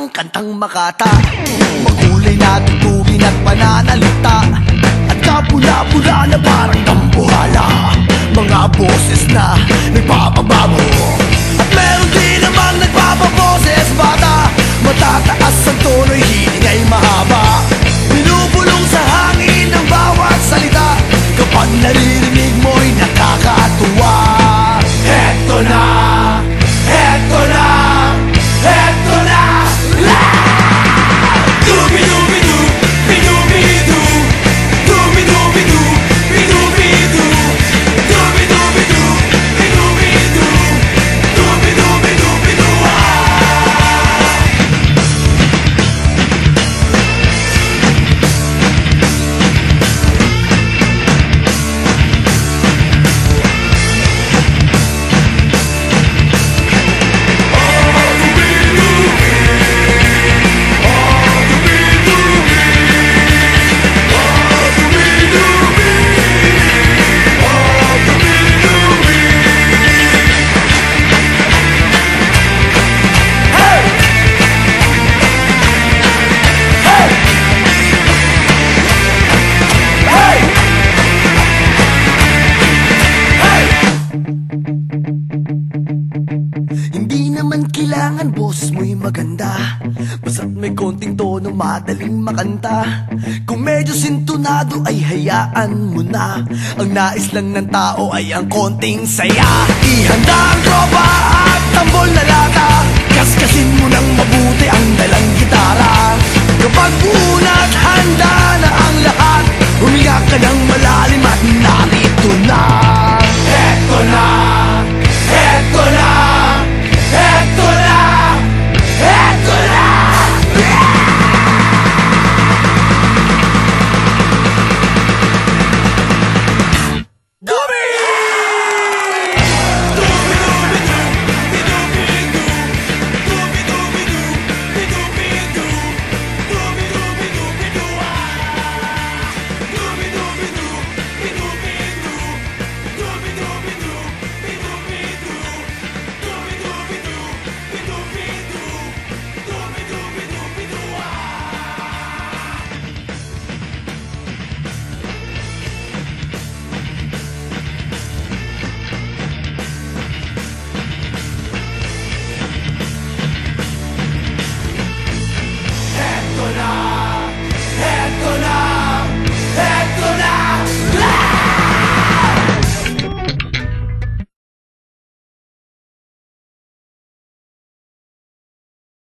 ng kantang Makata. Makulay na tugtugin at pananalita, at kapula-pula na parang dambuhala. Mga boses na nagpapabago, at meron din namang nagpapaboses bata. Matataas ang tono'y hiling ay mahaba, binubulong sa hangin ang bawat salita. Kapag naririnig mo'y nakakatuwa. Heto na, heto na, heto na. Dubi-dubi-du, bidubi-du, dubi-dubi-du, bidubi-du, dubi-dubi-du, bidubi-du, dubi-dubi-du-bidu. Hindi naman kailangan boses mo'y maganda, basta't may konting tono madaling makanta. Kung medyo sintonado ay hayaan mo na, ang nais lang ng tao ay ang konting saya. Ihanda ang tropa at tambol na lata, kaskasin mo ng mabuti ang dalang gitara. Kapag una at handa na ang lahat, huminga ka ng malalim at narito na.